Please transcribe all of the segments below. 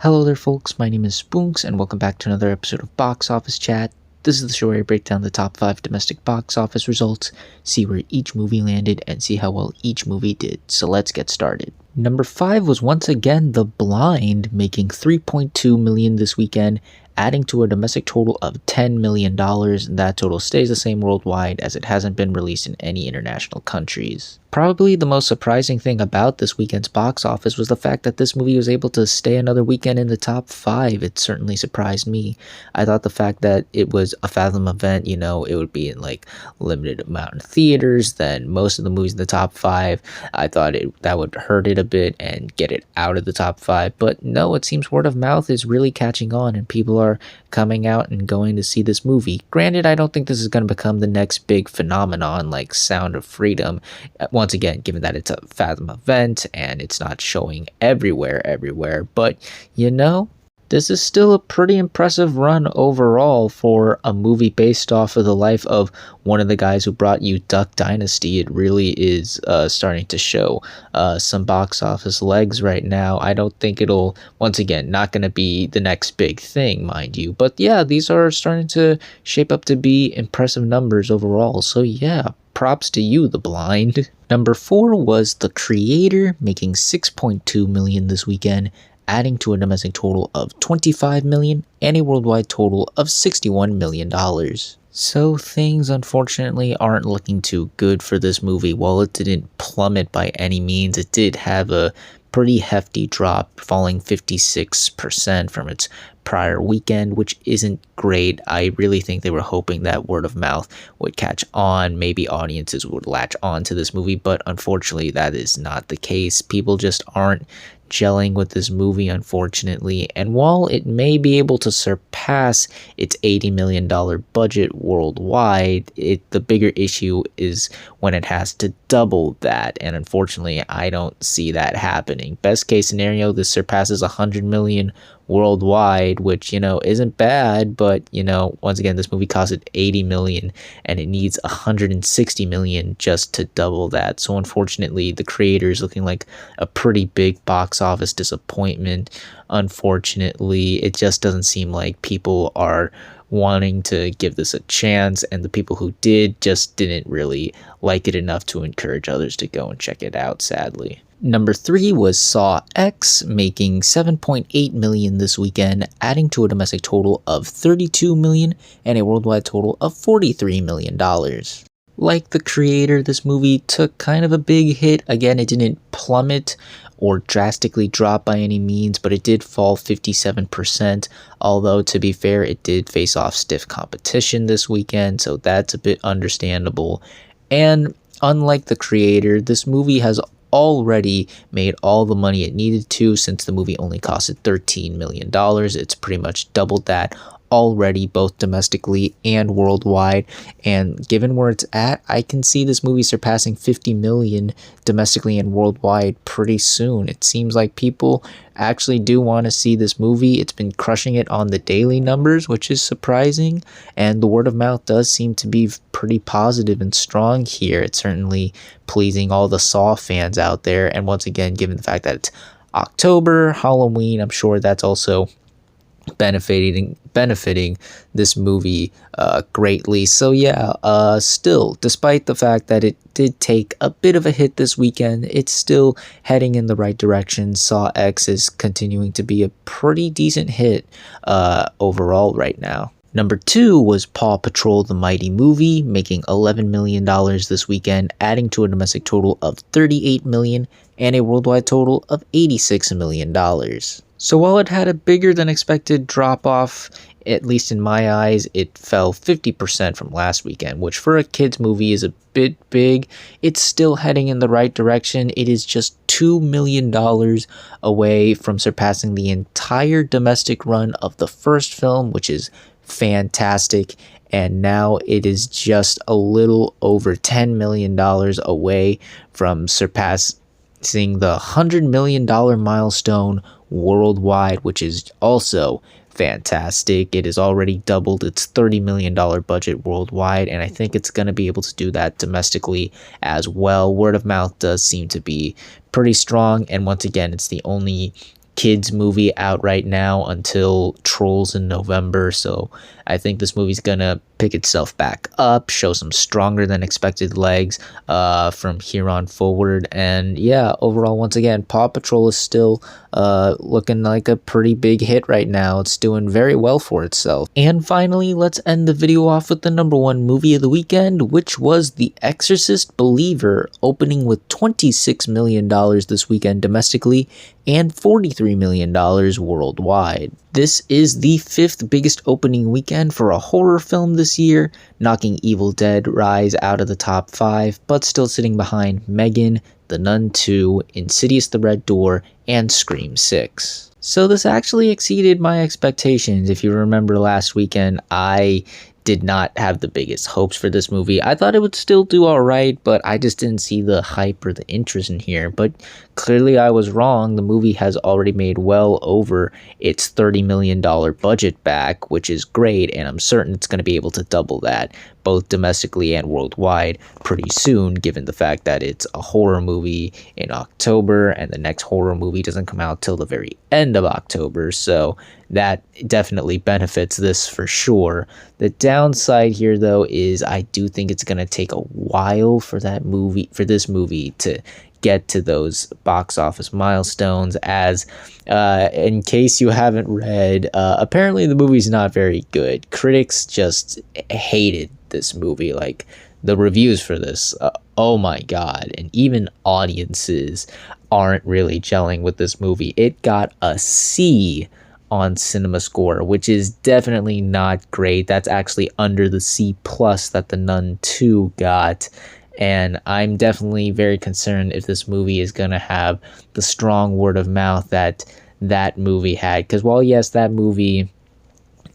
Hello there folks, my name is Spoonks and welcome back to another episode of Box Office Chat. This is the show where I break down the top 5 domestic box office results, see where each movie landed, and see how well each movie did. So let's get started. Number 5 was once again The Blind, making $3.2 million this weekend, adding to a domestic total of $10 million. That total stays the same worldwide as it hasn't been released in any international countries. Probably the most surprising thing about this weekend's box office was the fact that this movie was able to stay another weekend in the top 5. It certainly surprised me. I thought the fact that it was a Fathom event, it would be in like limited amount of theaters than most of the movies in the top 5. I thought that would hurt it a bit and get it out of the top 5. But no, it seems word of mouth is really catching on and people are coming out and going to see this movie. Granted, I don't think this is going to become the next big phenomenon like Sound of Freedom. Once again, given that it's a Fathom event and it's not showing everywhere, but this is still a pretty impressive run overall for a movie based off of the life of one of the guys who brought you Duck Dynasty. It really is starting to show some box office legs right now. I don't think it'll, once again, not going to be the next big thing, mind you. But yeah, these are starting to shape up to be impressive numbers overall. So yeah, props to you, The Blind. Number 4 was The Creator, making $6.2 million this weekend, adding to a domestic total of $25 million and a worldwide total of $61 million. So things unfortunately aren't looking too good for this movie. While it didn't plummet by any means, it did have a pretty hefty drop, falling 56% from its prior weekend, which isn't great. I really think they were hoping that word of mouth would catch on. Maybe audiences would latch on to this movie, but unfortunately that is not the case. People just aren't gelling with this movie, unfortunately, and while it may be able to surpass its $80 million budget worldwide, the bigger issue is when it has to double that, and unfortunately I don't see that happening. Best case scenario, this surpasses $100 million worldwide, which isn't bad, but once again, this movie costed $80 million and it needs $160 million just to double that. So unfortunately, The Creator is looking like a pretty big box office disappointment. Unfortunately, it just doesn't seem like people are wanting to give this a chance, and the people who did just didn't really like it enough to encourage others to go and check it out, sadly. Number 3 was Saw X, making $7.8 million this weekend, adding to a domestic total of $32 million and a worldwide total of $43 million. Like The Creator, this movie took kind of a big hit. Again, it didn't plummet or drastically drop by any means, but it did fall 57%, although to be fair, it did face off stiff competition this weekend, so that's a bit understandable. And unlike The Creator, this movie has already made all the money it needed to, since the movie only costed $13 million. It's pretty much doubled that already, both domestically and worldwide, and given where it's at, I can see this movie surpassing $50 million domestically and worldwide pretty soon. It seems like people actually do want to see this movie. It's been crushing it on the daily numbers, which is surprising, and the word of mouth does seem to be pretty positive and strong here. It's certainly pleasing all the Saw fans out there, and once again, given the fact that it's October, Halloween, I'm sure that's also benefiting this movie greatly. So yeah, still, despite the fact that it did take a bit of a hit this weekend, it's still heading in the right direction. Saw X is continuing to be a pretty decent hit overall right now. Number 2 was Paw Patrol the Mighty Movie, making $11 million this weekend, adding to a domestic total of $38 million and a worldwide total of $86 million. So while it had a bigger than expected drop off, at least in my eyes, it fell 50% from last weekend, which for a kids movie is a bit big. It's still heading in the right direction. It is just $2 million away from surpassing the entire domestic run of the first film, which is fantastic. And now it is just a little over $10 million away from surpassing the $100 million milestone worldwide, which is also fantastic. It has already doubled its $30 million budget worldwide, and I think it's going to be able to do that domestically as well. Word of mouth does seem to be pretty strong, and once again, it's the only kids movie out right now until Trolls in November. So I think this movie's gonna pick itself back up, show some stronger than expected legs from here on forward. And yeah, overall, once again, Paw Patrol is still looking like a pretty big hit right now. It's doing very well for itself. And finally, let's end the video off with the number one movie of the weekend, which was The Exorcist Believer, opening with $26 million this weekend domestically and $43 million worldwide. This is the 5th biggest opening weekend for a horror film this year, knocking Evil Dead Rise out of the top 5, but still sitting behind Megan, The Nun 2, Insidious the Red Door, and Scream 6. So this actually exceeded my expectations. If you remember last weekend, I did not have the biggest hopes for this movie. I thought it would still do alright, but I just didn't see the hype or the interest in here. But clearly I was wrong. The movie has already made well over its $30 million budget back, which is great, and I'm certain it's going to be able to double that, both domestically and worldwide, pretty soon, given the fact that it's a horror movie in October, and the next horror movie doesn't come out till the very end of October, so that definitely benefits this for sure. The downside here, though, is I do think it's going to take a while for this movie to get to those box office milestones, as in case you haven't read, apparently the movie's not very good. Critics just hated this movie. Like, the reviews for this, oh my god, and even audiences aren't really gelling with this movie. It got a C on Cinema Score, which is definitely not great. That's actually under the C plus that The Nun 2 got. And I'm definitely very concerned if this movie is going to have the strong word of mouth that movie had. Because while, yes, that movie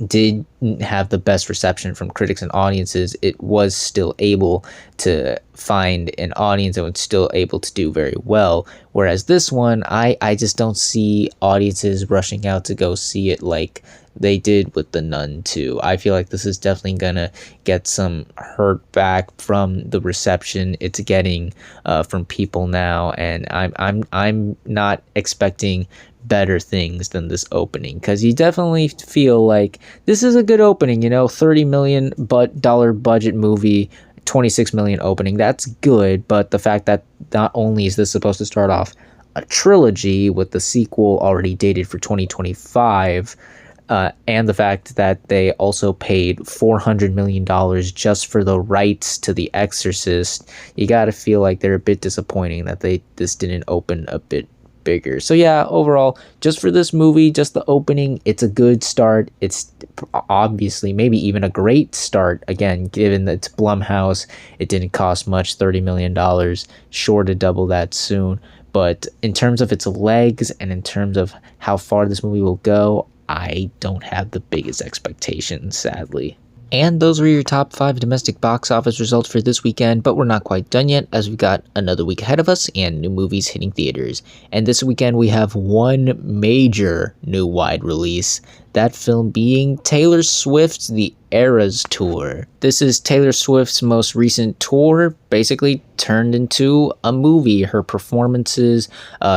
did have the best reception from critics and audiences, it was still able to find an audience and was still able to do very well. Whereas this one, I just don't see audiences rushing out to go see it like they did with The Nun 2. I feel like this is definitely gonna get some hurt back from the reception it's getting from people now, and I'm not expecting better things than this opening, because you definitely feel like this is a good opening. $30 million budget movie, 26 million opening, that's good. But the fact that not only is this supposed to start off a trilogy with the sequel already dated for 2025, and the fact that they also paid $400 million just for the rights to The Exorcist, you gotta feel like they're a bit disappointing that this didn't open a bit bigger. So yeah, overall, just for this movie, just the opening, it's a good start. It's obviously maybe even a great start, again, given that it's Blumhouse. It didn't cost much, $30 million, sure to double that soon. But in terms of its legs and in terms of how far this movie will go, I don't have the biggest expectations, sadly. And those were your top 5 domestic box office results for this weekend, but we're not quite done yet, as we've got another week ahead of us and new movies hitting theaters. And this weekend we have one major new wide release, that film being Taylor Swift's The Eras Tour. This is Taylor Swift's most recent tour, basically turned into a movie. Her performances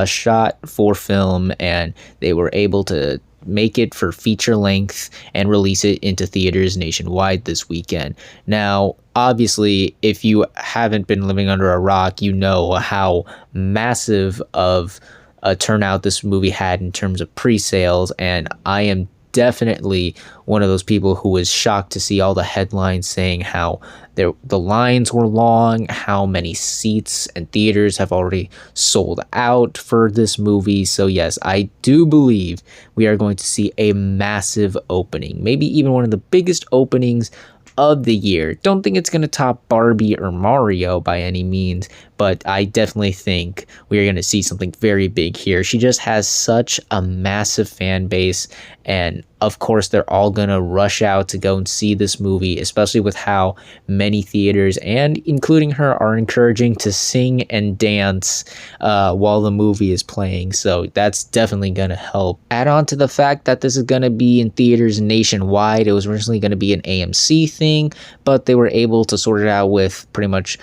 shot for film, and they were able to make it for feature length and release it into theaters nationwide this weekend. Now, obviously, if you haven't been living under a rock, you know how massive of a turnout this movie had in terms of pre-sales, and I am definitely one of those people who was shocked to see all the headlines saying how the lines were long, how many seats and theaters have already sold out for this movie. So yes, I do believe we are going to see a massive opening, maybe even one of the biggest openings of the year. Don't think it's going to top Barbie or Mario by any means, but I definitely think we are going to see something very big here. She just has such a massive fan base, and of course they're all going to rush out to go and see this movie, especially with how many theaters, and including her, are encouraging to sing and dance while the movie is playing. So that's definitely going to help. Add on to the fact that this is going to be in theaters nationwide. It was originally going to be an AMC thing, but they were able to sort it out with pretty much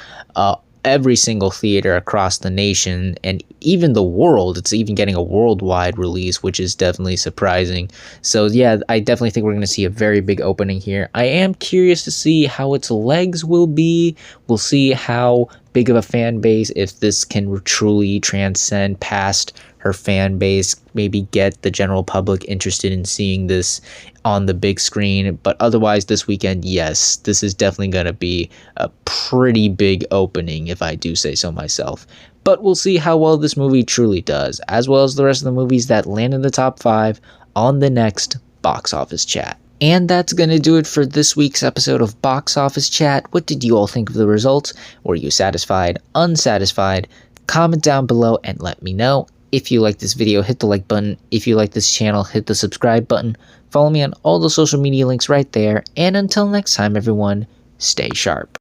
every single theater across the nation and even the world. It's even getting a worldwide release, which is definitely surprising. So yeah, I definitely think we're going to see a very big opening here. I am curious to see how its legs will be. We'll see how big of a fan base, if this can truly transcend past her fan base, maybe get the general public interested in seeing this on the big screen. But otherwise, this weekend, yes, this is definitely going to be a pretty big opening, if I do say so myself. But we'll see how well this movie truly does, as well as the rest of the movies that land in the top 5 on the next Box Office Chat. And that's going to do it for this week's episode of Box Office Chat. What did you all think of the results? Were you satisfied, unsatisfied? Comment down below and let me know. If you like this video, hit the like button. If you like this channel, hit the subscribe button. Follow me on all the social media links right there. And until next time, everyone, stay sharp.